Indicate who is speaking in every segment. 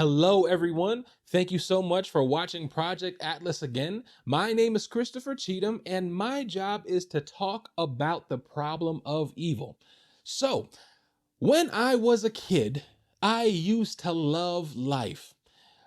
Speaker 1: Hello, everyone. Thank you so much for watching Project Atlas again. My name is Christopher Cheatham, and my job is to talk about the problem of evil. So, when I was a kid, I used to love life.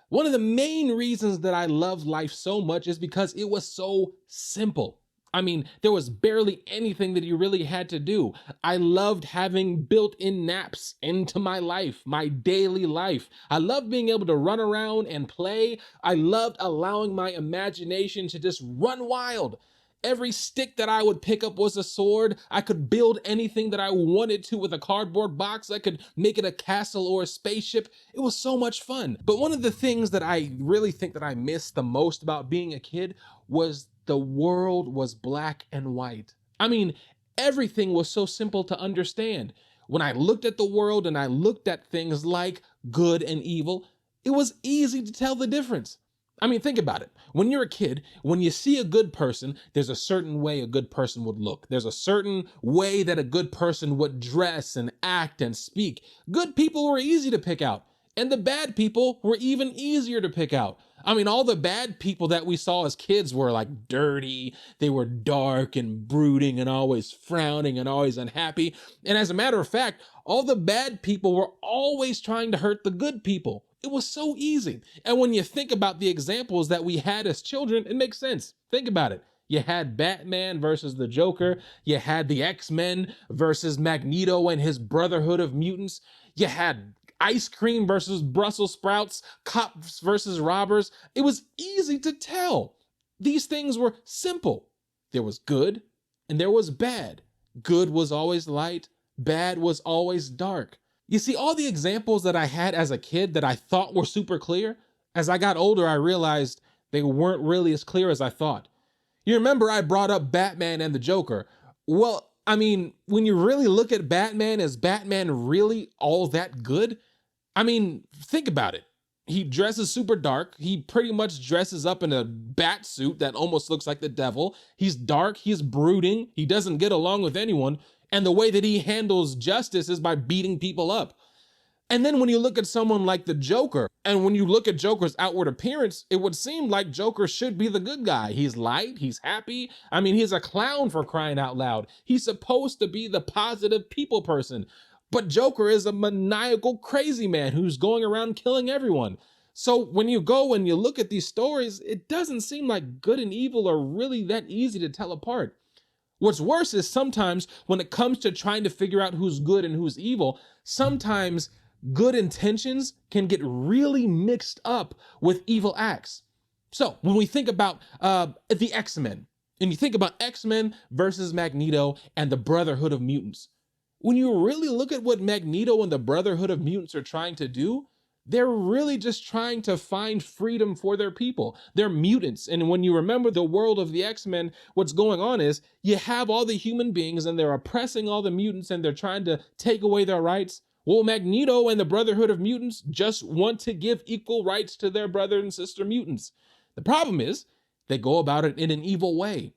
Speaker 1: One of the main reasons that I loved life so much is because it was so simple. I mean, there was barely anything that you really had to do. I loved having built-in naps into my life, my daily life. I loved being able to run around and play. I loved allowing my imagination to just run wild. Every stick that I would pick up was a sword. I could build anything that I wanted to with a cardboard box. I could make it a castle or a spaceship. It was so much fun. But one of the things that I really think that I missed the most about being a kid was the world was black and white. I mean, everything was so simple to understand. When I looked at the world and I looked at things like good and evil, it was easy to tell the difference. I mean, think about it. When you're a kid, when you see a good person, there's a certain way a good person would look. There's a certain way that a good person would dress and act and speak. Good people were easy to pick out, and the bad people were even easier to pick out. I mean, all the bad people that we saw as kids were like dirty, they were dark and brooding and always frowning and always unhappy. And as a matter of fact, all the bad people were always trying to hurt the good people. It was so easy. And when you think about the examples that we had as children, it makes sense. Think about it. You had Batman versus the Joker. You had the X-Men versus Magneto and his Brotherhood of Mutants. You had ice cream versus Brussels sprouts, cops versus robbers. It was easy to tell. These things were simple. There was good and there was bad. Good was always light. Bad was always dark. You see, all the examples that I had as a kid that I thought were super clear, as I got older, I realized they weren't really as clear as I thought. You remember I brought up Batman and the Joker. Well, I mean, when you really look at Batman, is Batman really all that good? I mean, think about it. He dresses super dark. He pretty much dresses up in a bat suit that almost looks like the devil. He's dark, he's brooding, he doesn't get along with anyone. And the way that he handles justice is by beating people up. And then when you look at someone like the Joker, and when you look at Joker's outward appearance, it would seem like Joker should be the good guy. He's light, he's happy. I mean, he's a clown for crying out loud. He's supposed to be the positive people person. But Joker is a maniacal crazy man who's going around killing everyone. So when you go and you look at these stories, it doesn't seem like good and evil are really that easy to tell apart. What's worse is sometimes when it comes to trying to figure out who's good and who's evil, sometimes good intentions can get really mixed up with evil acts. So when we think about the X-Men, and you think about X-Men versus Magneto and the Brotherhood of Mutants, when you really look at what Magneto and the Brotherhood of Mutants are trying to do, they're really just trying to find freedom for their people. They're mutants. And when you remember the world of the X-Men, what's going on is you have all the human beings and they're oppressing all the mutants and they're trying to take away their rights. Well, Magneto and the Brotherhood of Mutants just want to give equal rights to their brother and sister mutants. The problem is they go about it in an evil way.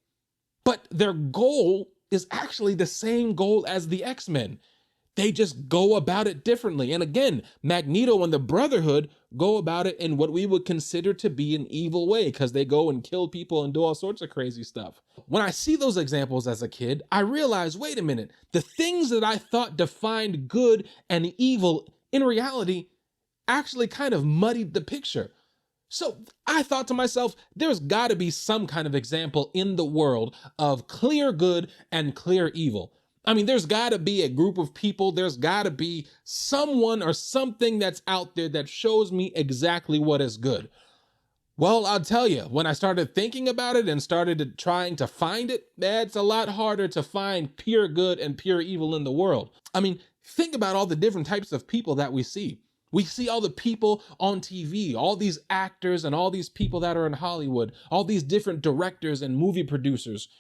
Speaker 1: But their goal is actually the same goal as the X-Men. They just go about it differently. And again, Magneto and the Brotherhood go about it in what we would consider to be an evil way because they go and kill people and do all sorts of crazy stuff. When I see those examples as a kid, I realize, wait a minute, the things that I thought defined good and evil in reality actually kind of muddied the picture. So I thought to myself, there's got to be some kind of example in the world of clear good and clear evil. I mean, there's got to be a group of people, there's got to be someone or something that's out there that shows me exactly what is good. Well, I'll tell you, when I started thinking about it and started trying to find it, it's a lot harder to find pure good and pure evil in the world. I mean, think about all the different types of people that we see. We see all the people on TV, all these actors and all these people that are in Hollywood, all these different directors and movie producers.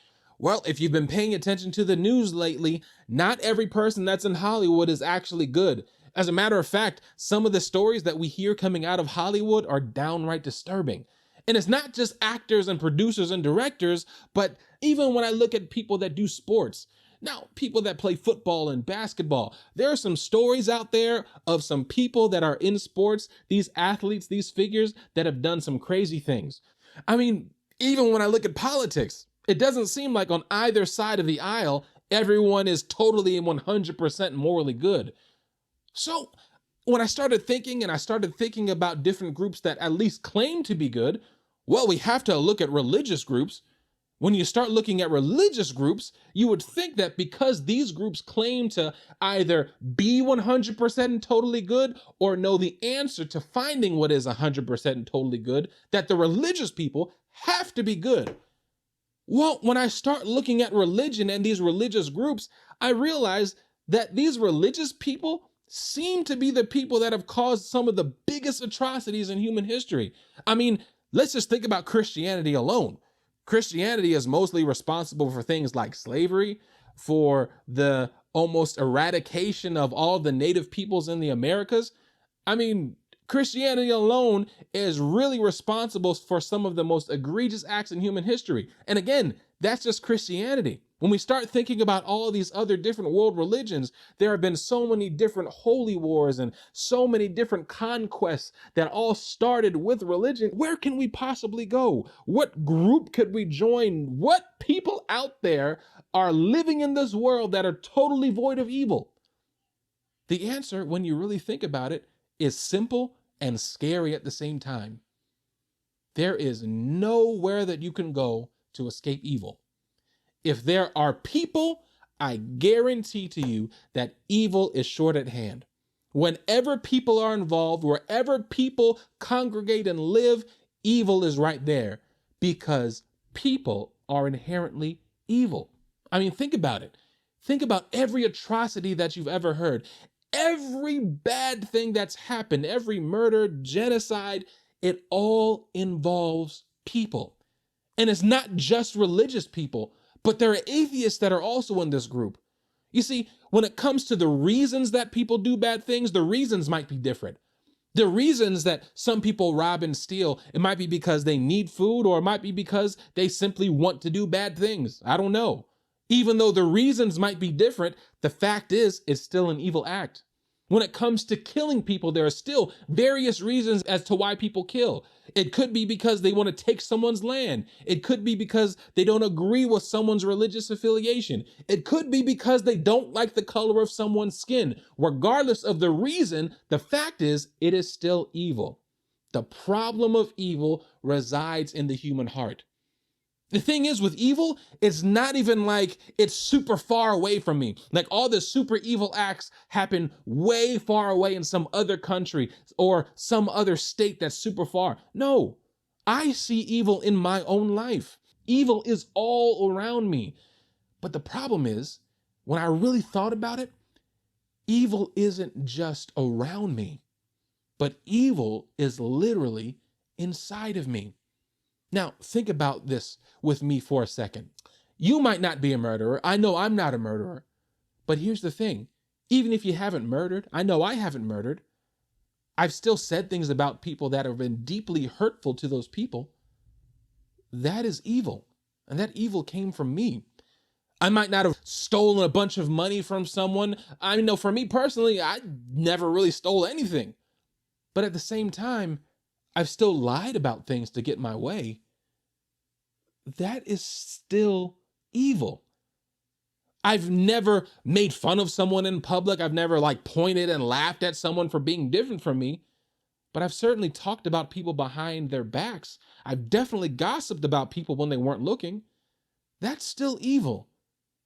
Speaker 1: Well, if you've been paying attention to the news lately, not every person that's in Hollywood is actually good. As a matter of fact, some of the stories that we hear coming out of Hollywood are downright disturbing. And it's not just actors and producers and directors, but even when I look at people that do sports, Now, people that play football and basketball, there are some stories out there of some people that are in sports, these athletes, these figures that have done some crazy things. I mean, even when I look at politics, it doesn't seem like on either side of the aisle, everyone is totally and 100% morally good. So when I started thinking and I started thinking about different groups that at least claim to be good, well, we have to look at religious groups. When you start looking at religious groups, you would think that because these groups claim to either be 100% totally good or know the answer to finding what is 100% totally good, that the religious people have to be good. Well, when I start looking at religion and these religious groups, I realize that these religious people seem to be the people that have caused some of the biggest atrocities in human history. I mean, let's just think about Christianity alone. Christianity is mostly responsible for things like slavery, for the almost eradication of all the native peoples in the Americas. I mean, Christianity alone is really responsible for some of the most egregious acts in human history. And again, that's just Christianity. When we start thinking about all these other different world religions, there have been so many different holy wars and so many different conquests that all started with religion. Where can we possibly go? What group could we join? What people out there are living in this world that are totally void of evil? The answer, when you really think about it, is simple and scary at the same time. There is nowhere that you can go to escape evil. If there are people, I guarantee to you that evil is short at hand. Whenever people are involved, wherever people congregate and live, evil is right there because people are inherently evil. I mean, think about it. Think about every atrocity that you've ever heard. Every bad thing that's happened, every murder, genocide, it all involves people. And it's not just religious people, but there are atheists that are also in this group. You see, when it comes to the reasons that people do bad things, the reasons might be different. The reasons that some people rob and steal, it might be because they need food, or it might be because they simply want to do bad things. I don't know. Even though the reasons might be different, the fact is, it's still an evil act. When it comes to killing people, there are still various reasons as to why people kill. It could be because they want to take someone's land. It could be because they don't agree with someone's religious affiliation. It could be because they don't like the color of someone's skin. Regardless of the reason, the fact is, it is still evil. The problem of evil resides in the human heart. The thing is with evil, it's not even like it's super far away from me. Like all the super evil acts happen way far away in some other country or some other state that's super far. No, I see evil in my own life. Evil is all around me. But the problem is, when I really thought about it, evil isn't just around me, but evil is literally inside of me. Now, think about this with me for a second. You might not be a murderer. I know I'm not a murderer. But here's the thing. Even if you haven't murdered, I know I haven't murdered, I've still said things about people that have been deeply hurtful to those people. That is evil. And that evil came from me. I might not have stolen a bunch of money from someone. I know for me personally, I never really stole anything. But at the same time, I've still lied about things to get my way. That is still evil. I've never made fun of someone in public. I've never pointed and laughed at someone for being different from me. But I've certainly talked about people behind their backs. I've definitely gossiped about people when they weren't looking. That's still evil.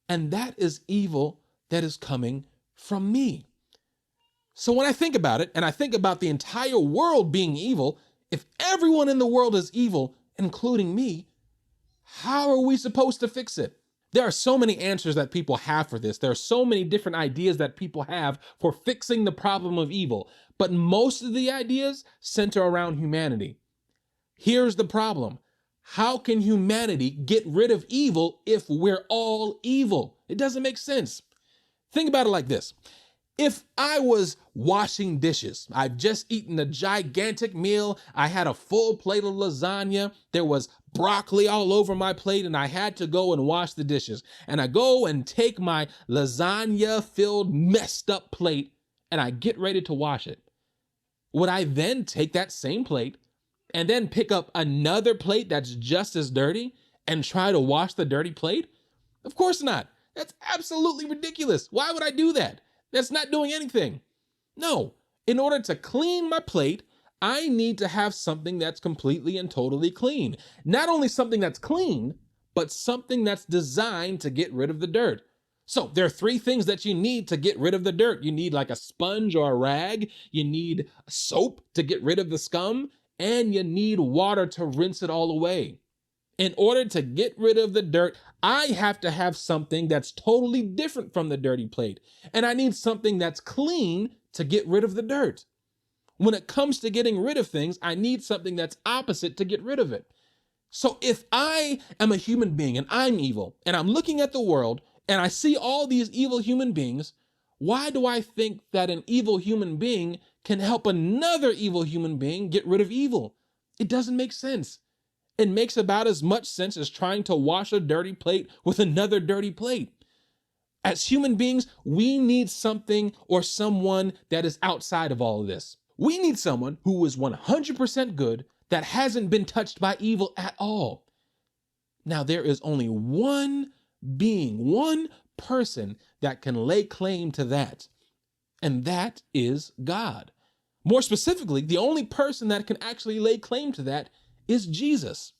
Speaker 1: And that is evil that is coming from me. So when I think about it, and I think about the entire world being evil, if everyone in the world is evil, including me, how are we supposed to fix it? There are so many answers that people have for this. There are so many different ideas that people have for fixing the problem of evil, but most of the ideas center around humanity. Here's the problem. How can humanity get rid of evil if we're all evil? It doesn't make sense. Think about it like this. If I was washing dishes, I've just eaten a gigantic meal, I had a full plate of lasagna, there was broccoli all over my plate, and I had to go and wash the dishes. And I go and take my lasagna filled, messed up plate, and I get ready to wash it. Would I then take that same plate and then pick up another plate that's just as dirty and try to wash the dirty plate? Of course not. That's absolutely ridiculous. Why would I do that? That's not doing anything. No, in order to clean my plate, I need to have something that's completely and totally clean. Not only something that's clean, but something that's designed to get rid of the dirt. So there are three things that you need to get rid of the dirt. You need like a sponge or a rag. You need soap to get rid of the scum, and you need water to rinse it all away. In order to get rid of the dirt, I have to have something that's totally different from the dirty plate. And I need something that's clean to get rid of the dirt. When it comes to getting rid of things, I need something that's opposite to get rid of it. So if I am a human being and I'm evil, and I'm looking at the world and I see all these evil human beings, why do I think that an evil human being can help another evil human being get rid of evil? It doesn't make sense. It makes about as much sense as trying to wash a dirty plate with another dirty plate. As human beings, we need something or someone that is outside of all of this. We need someone who is 100% good, that hasn't been touched by evil at all. Now, there is only one being, one person that can lay claim to that, and that is God. More specifically, the only person that can actually lay claim to that is Jesus.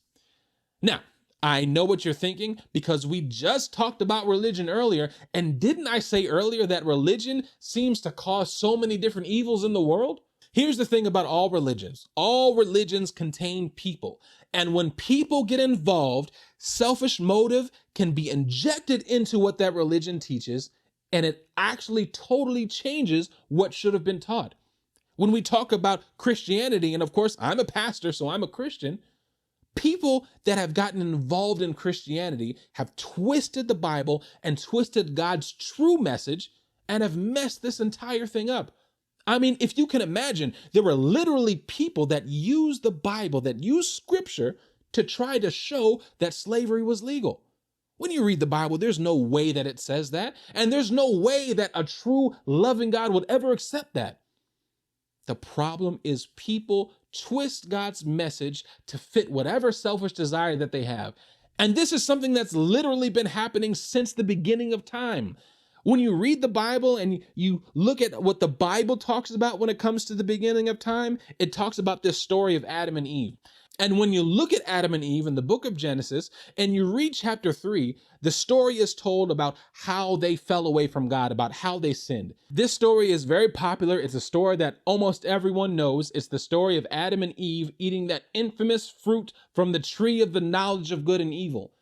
Speaker 1: Now, I know what you're thinking, because we just talked about religion earlier, and didn't I say earlier that religion seems to cause so many different evils in the world? Here's the thing about all religions. All religions contain people. And when people get involved, selfish motive can be injected into what that religion teaches, and it actually totally changes what should have been taught. When we talk about Christianity, and of course, I'm a pastor, so I'm a Christian, people that have gotten involved in Christianity have twisted the Bible and twisted God's true message and have messed this entire thing up. I mean, if you can imagine, there were literally people that used the Bible, that used scripture to try to show that slavery was legal. When you read the Bible, there's no way that it says that, and there's no way that a true loving God would ever accept that. The problem is people twist God's message to fit whatever selfish desire that they have. And this is something that's literally been happening since the beginning of time. When you read the Bible and you look at what the Bible talks about when it comes to the beginning of time, it talks about this story of Adam and Eve. And when you look at Adam and Eve in the book of Genesis and you read chapter 3, the story is told about how they fell away from God, about how they sinned. This story is very popular. It's a story that almost everyone knows. It's the story of Adam and Eve eating that infamous fruit from the tree of the knowledge of good and evil.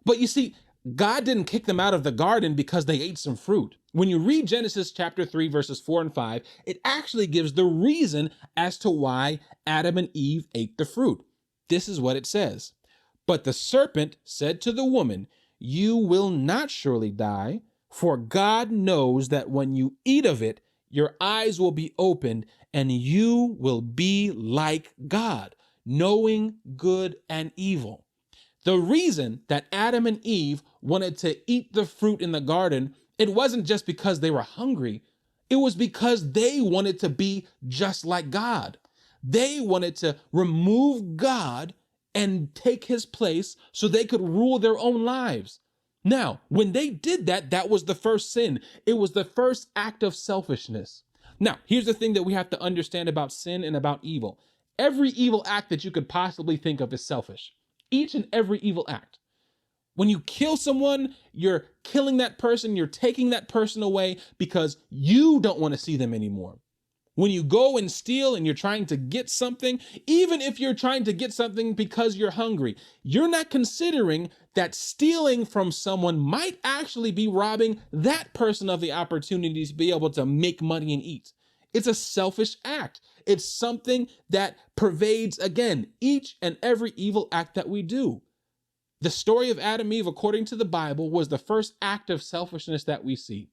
Speaker 1: But you see, God didn't kick them out of the garden because they ate some fruit. When you read Genesis chapter 3, verses 4 and 5, it actually gives the reason as to why Adam and Eve ate the fruit. This is what it says. But the serpent said to the woman, "You will not surely die, for God knows that when you eat of it, your eyes will be opened, and you will be like God, knowing good and evil." The reason that Adam and Eve wanted to eat the fruit in the garden, it wasn't just because they were hungry. It was because they wanted to be just like God. They wanted to remove God and take his place so they could rule their own lives. Now, when they did that, that was the first sin. It was the first act of selfishness. Now, here's the thing that we have to understand about sin and about evil. Every evil act that you could possibly think of is selfish. Each and every evil act. When you kill someone, you're killing that person, you're taking that person away because you don't want to see them anymore. When you go and steal and you're trying to get something, even if you're trying to get something because you're hungry, you're not considering that stealing from someone might actually be robbing that person of the opportunity to be able to make money and eat. It's a selfish act. It's something that pervades, again, each and every evil act that we do. The story of Adam and Eve, according to the Bible, was the first act of selfishness that we see.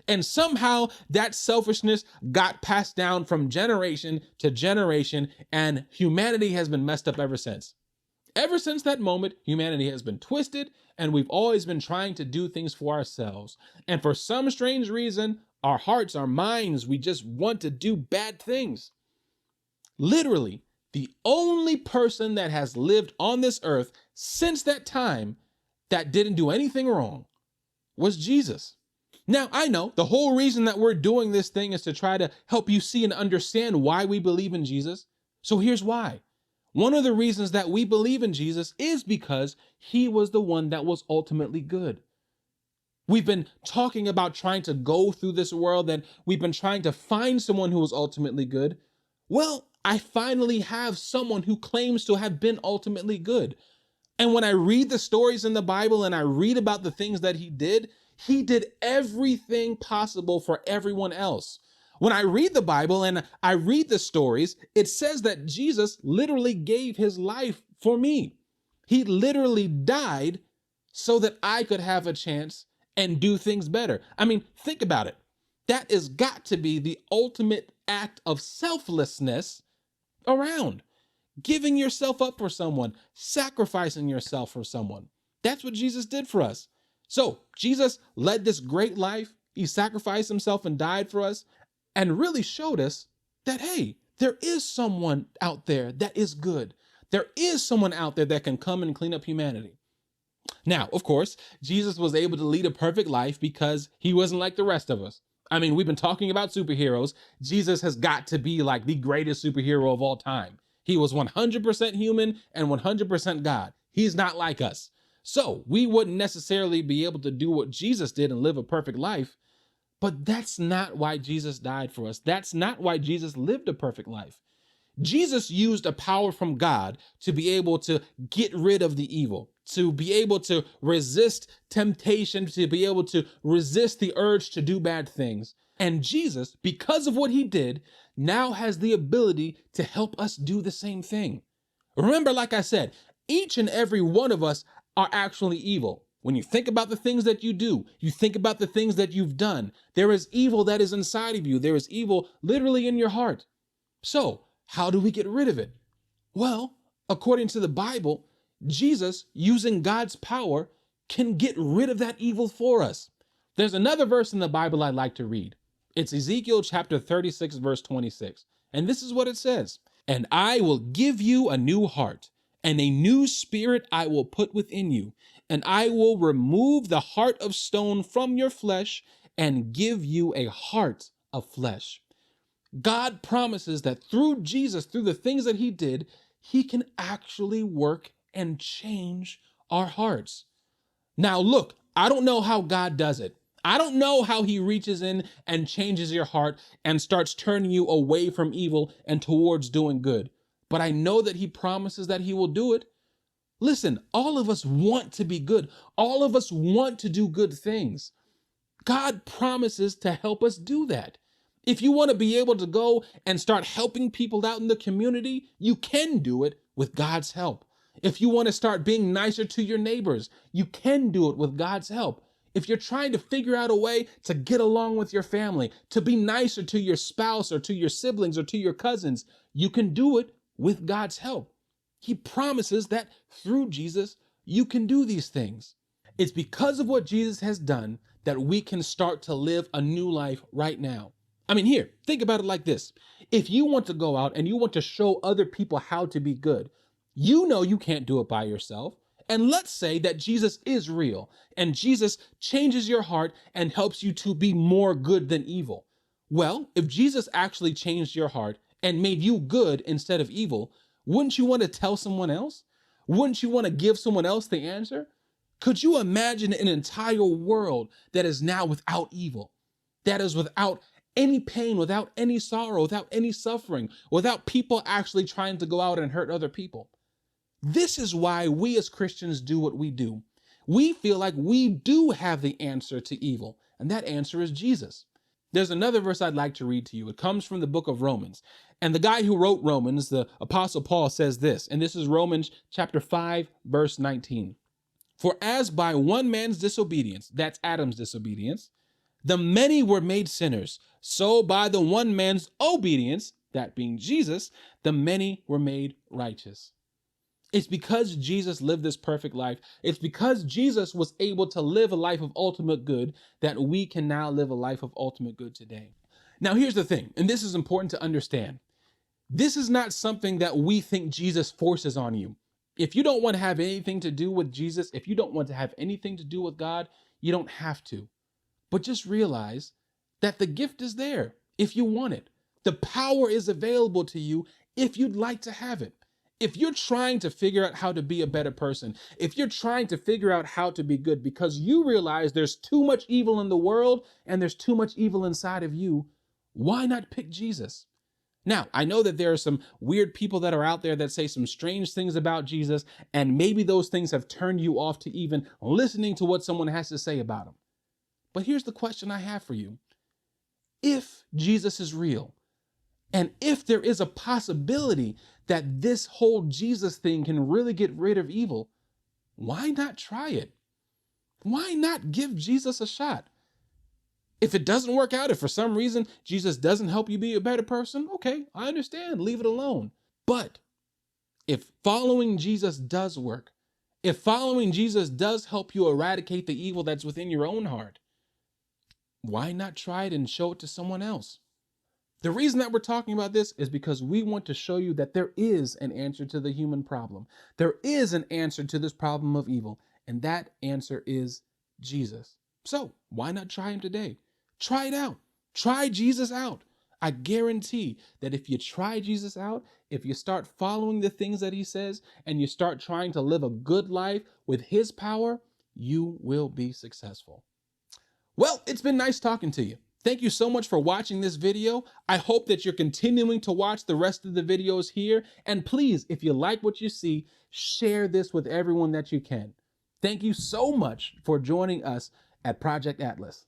Speaker 1: And somehow that selfishness got passed down from generation to generation, and humanity has been messed up ever since. Ever since that moment, humanity has been twisted, and we've always been trying to do things for ourselves. And for some strange reason, our hearts, our minds, we just want to do bad things. Literally, the only person that has lived on this earth since that time that didn't do anything wrong was Jesus. Now, I know the whole reason that we're doing this thing is to try to help you see and understand why we believe in Jesus. So here's why. One of the reasons that we believe in Jesus is because he was the one that was ultimately good. We've been talking about trying to go through this world, and we've been trying to find someone who was ultimately good. Well, I finally have someone who claims to have been ultimately good. And when I read the stories in the Bible and I read about the things that he did everything possible for everyone else. When I read the Bible and I read the stories, it says that Jesus literally gave his life for me. He literally died so that I could have a chance and do things better. I mean, think about it. That has got to be the ultimate act of selflessness around. Giving yourself up for someone, sacrificing yourself for someone. That's what Jesus did for us. So Jesus led this great life. He sacrificed himself and died for us and really showed us that, hey, there is someone out there that is good. There is someone out there that can come and clean up humanity. Now, of course, Jesus was able to lead a perfect life because he wasn't like the rest of us. I mean, we've been talking about superheroes. Jesus has got to be like the greatest superhero of all time. He was 100% human and 100% God. He's not like us. So we wouldn't necessarily be able to do what Jesus did and live a perfect life, but that's not why Jesus died for us. That's not why Jesus lived a perfect life. Jesus used a power from God to be able to get rid of the evil, to be able to resist temptation, to be able to resist the urge to do bad things. And Jesus, because of what he did, now has the ability to help us do the same thing. Remember, like I said, each and every one of us are actually evil. When you think about the things that you do, you think about the things that you've done, there is evil that is inside of you. There is evil literally in your heart. So, how do we get rid of it? Well, according to the Bible, Jesus, using God's power, can get rid of that evil for us. There's another verse in the Bible I'd like to read. It's Ezekiel Chapter 36, verse 26. And this is what it says. And I will give you a new heart, and a new spirit I will put within you. And I will remove the heart of stone from your flesh and give you a heart of flesh. God promises that through Jesus, through the things that he did, he can actually work and change our hearts. Now, look, I don't know how God does it. I don't know how he reaches in and changes your heart and starts turning you away from evil and towards doing good. But I know that he promises that he will do it. Listen, all of us want to be good. All of us want to do good things. God promises to help us do that. If you want to be able to go and start helping people out in the community, you can do it with God's help. If you want to start being nicer to your neighbors, you can do it with God's help. If you're trying to figure out a way to get along with your family, to be nicer to your spouse or to your siblings or to your cousins, you can do it with God's help. He promises that through Jesus, you can do these things. It's because of what Jesus has done that we can start to live a new life right now. I mean, here, think about it like this. If you want to go out and you want to show other people how to be good, you know you can't do it by yourself. And let's say that Jesus is real and Jesus changes your heart and helps you to be more good than evil. Well, if Jesus actually changed your heart and made you good instead of evil, wouldn't you want to tell someone else? Wouldn't you want to give someone else the answer? Could you imagine an entire world that is now without evil, that is without any pain, without any sorrow, without any suffering, without people actually trying to go out and hurt other people? This is why we as Christians do what we do. We feel like we do have the answer to evil, and that answer is Jesus. There's another verse I'd like to read to you. It comes from the book of Romans. And the guy who wrote Romans, the Apostle Paul, says this, and this is Romans chapter 5, verse 19. For as by one man's disobedience, that's Adam's disobedience, The many were made sinners. So by the one man's obedience, that being Jesus, the many were made righteous. It's because Jesus lived this perfect life. It's because Jesus was able to live a life of ultimate good that we can now live a life of ultimate good today. Now, here's the thing, and this is important to understand. This is not something that we think Jesus forces on you. If you don't want to have anything to do with Jesus, if you don't want to have anything to do with God, you don't have to. But just realize that the gift is there if you want it. The power is available to you if you'd like to have it. If you're trying to figure out how to be a better person, if you're trying to figure out how to be good because you realize there's too much evil in the world and there's too much evil inside of you, why not pick Jesus? Now, I know that there are some weird people that are out there that say some strange things about Jesus, and maybe those things have turned you off to even listening to what someone has to say about him. But here's the question I have for you. If Jesus is real, and if there is a possibility that this whole Jesus thing can really get rid of evil, why not try it? Why not give Jesus a shot? If it doesn't work out, if for some reason Jesus doesn't help you be a better person, okay, I understand, leave it alone. But if following Jesus does work, if following Jesus does help you eradicate the evil that's within your own heart, why not try it and show it to someone else? The reason that we're talking about this is because we want to show you that there is an answer to the human problem. There is an answer to this problem of evil, and that answer is Jesus. So why not try him today? Try it out. Try Jesus out. I guarantee that if you try Jesus out, if you start following the things that he says, and you start trying to live a good life with his power, you will be successful. Well, it's been nice talking to you. Thank you so much for watching this video. I hope that you're continuing to watch the rest of the videos here. And please, if you like what you see, share this with everyone that you can. Thank you so much for joining us at Project Atlas.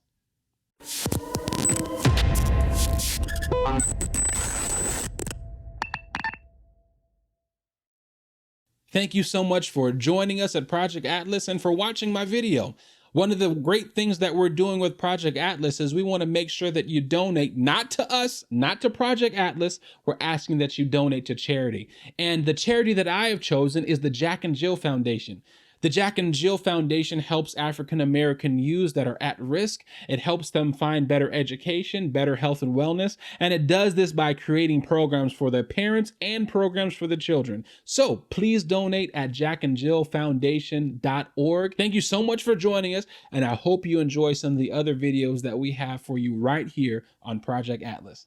Speaker 1: Thank you so much for joining us at Project Atlas and for watching my video. One of the great things that we're doing with Project Atlas is we want to make sure that you donate, not to us, not to Project Atlas. We're asking that you donate to charity. And the charity that I have chosen is the Jack and Jill Foundation. The Jack and Jill Foundation helps African American youths that are at risk. It helps them find better education, better health and wellness, and it does this by creating programs for their parents and programs for the children. So please donate at jackandjillfoundation.org. Thank you so much for joining us, and I hope you enjoy some of the other videos that we have for you right here on Project Atlas.